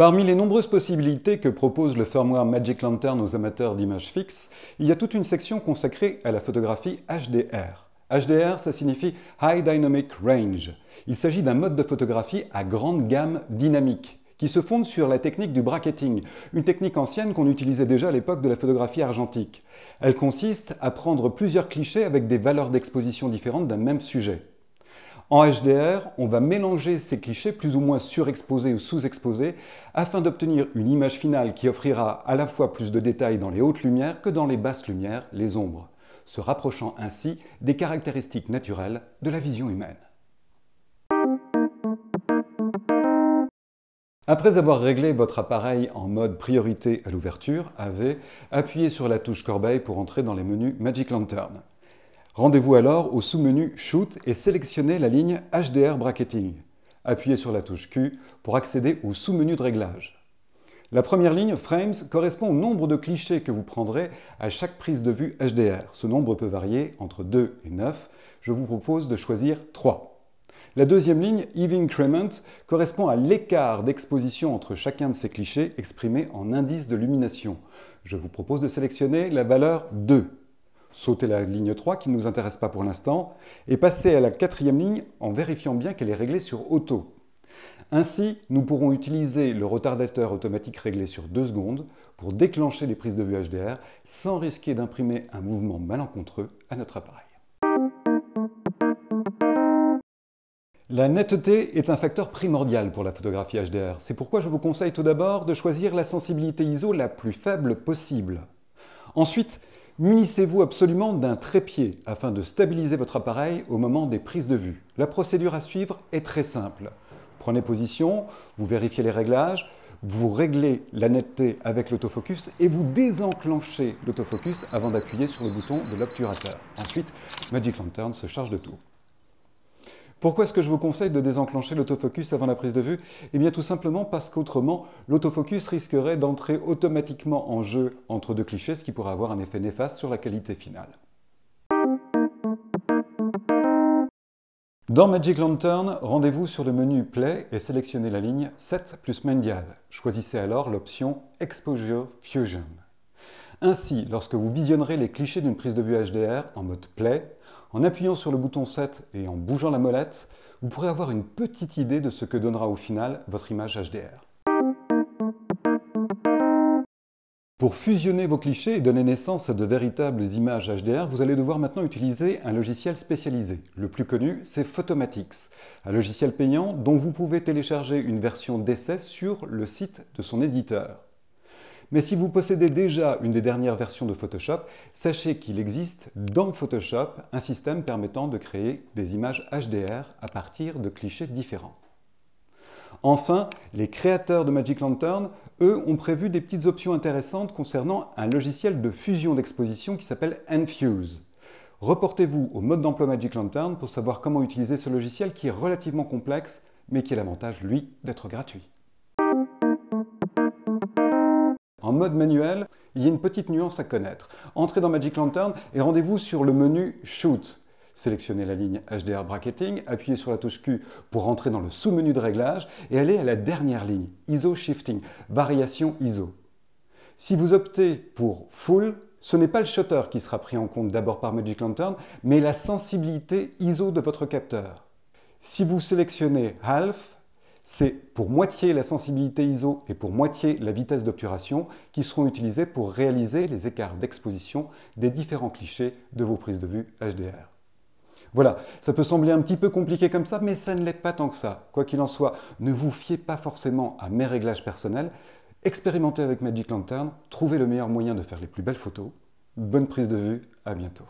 Parmi les nombreuses possibilités que propose le firmware Magic Lantern aux amateurs d'images fixes, il y a toute une section consacrée à la photographie HDR. HDR, ça signifie High Dynamic Range. Il s'agit d'un mode de photographie à grande gamme dynamique, qui se fonde sur la technique du bracketing, une technique ancienne qu'on utilisait déjà à l'époque de la photographie argentique. Elle consiste à prendre plusieurs clichés avec des valeurs d'exposition différentes d'un même sujet. En HDR, on va mélanger ces clichés plus ou moins surexposés ou sous-exposés afin d'obtenir une image finale qui offrira à la fois plus de détails dans les hautes lumières que dans les basses lumières, les ombres, se rapprochant ainsi des caractéristiques naturelles de la vision humaine. Après avoir réglé votre appareil en mode priorité à l'ouverture, AV, appuyez sur la touche corbeille pour entrer dans les menus Magic Lantern. Rendez-vous alors au sous-menu Shoot et sélectionnez la ligne HDR Bracketing. Appuyez sur la touche Q pour accéder au sous-menu de réglage. La première ligne, Frames, correspond au nombre de clichés que vous prendrez à chaque prise de vue HDR. Ce nombre peut varier entre 2 et 9. Je vous propose de choisir 3. La deuxième ligne, Eve Increment, correspond à l'écart d'exposition entre chacun de ces clichés exprimé en indice de lumination. Je vous propose de sélectionner la valeur 2. Sautez la ligne 3 qui ne nous intéresse pas pour l'instant et passez à la quatrième ligne en vérifiant bien qu'elle est réglée sur Auto. Ainsi, nous pourrons utiliser le retardateur automatique réglé sur 2 secondes pour déclencher les prises de vue HDR sans risquer d'imprimer un mouvement malencontreux à notre appareil. La netteté est un facteur primordial pour la photographie HDR. C'est pourquoi je vous conseille tout d'abord de choisir la sensibilité ISO la plus faible possible. Ensuite, munissez-vous absolument d'un trépied afin de stabiliser votre appareil au moment des prises de vue. La procédure à suivre est très simple. Prenez position, vous vérifiez les réglages, vous réglez la netteté avec l'autofocus et vous désenclenchez l'autofocus avant d'appuyer sur le bouton de l'obturateur. Ensuite, Magic Lantern se charge de tout. Pourquoi est-ce que je vous conseille de désenclencher l'autofocus avant la prise de vue? Eh bien tout simplement parce qu'autrement, l'autofocus risquerait d'entrer automatiquement en jeu entre deux clichés, ce qui pourrait avoir un effet néfaste sur la qualité finale. Dans Magic Lantern, rendez-vous sur le menu Play et sélectionnez la ligne Set plus Mondial. Choisissez alors l'option Exposure Fusion. Ainsi, lorsque vous visionnerez les clichés d'une prise de vue HDR en mode Play, en appuyant sur le bouton 7 et en bougeant la molette, vous pourrez avoir une petite idée de ce que donnera au final votre image HDR. Pour fusionner vos clichés et donner naissance à de véritables images HDR, vous allez devoir maintenant utiliser un logiciel spécialisé. Le plus connu, c'est Photomatix, un logiciel payant dont vous pouvez télécharger une version d'essai sur le site de son éditeur. Mais si vous possédez déjà une des dernières versions de Photoshop, sachez qu'il existe dans Photoshop un système permettant de créer des images HDR à partir de clichés différents. Enfin, les créateurs de Magic Lantern, eux, ont prévu des petites options intéressantes concernant un logiciel de fusion d'exposition qui s'appelle Enfuse. Reportez-vous au mode d'emploi Magic Lantern pour savoir comment utiliser ce logiciel qui est relativement complexe, mais qui a l'avantage, lui, d'être gratuit. En mode manuel, il y a une petite nuance à connaître. Entrez dans Magic Lantern et rendez-vous sur le menu Shoot. Sélectionnez la ligne HDR Bracketing, appuyez sur la touche Q pour rentrer dans le sous-menu de réglage et allez à la dernière ligne, ISO Shifting, variation ISO. Si vous optez pour Full, ce n'est pas le shutter qui sera pris en compte d'abord par Magic Lantern, mais la sensibilité ISO de votre capteur. Si vous sélectionnez Half, c'est pour moitié la sensibilité ISO et pour moitié la vitesse d'obturation qui seront utilisés pour réaliser les écarts d'exposition des différents clichés de vos prises de vue HDR. Voilà, ça peut sembler un petit peu compliqué comme ça, mais ça ne l'est pas tant que ça. Quoi qu'il en soit, ne vous fiez pas forcément à mes réglages personnels. Expérimentez avec Magic Lantern, trouvez le meilleur moyen de faire les plus belles photos. Bonne prise de vue, à bientôt.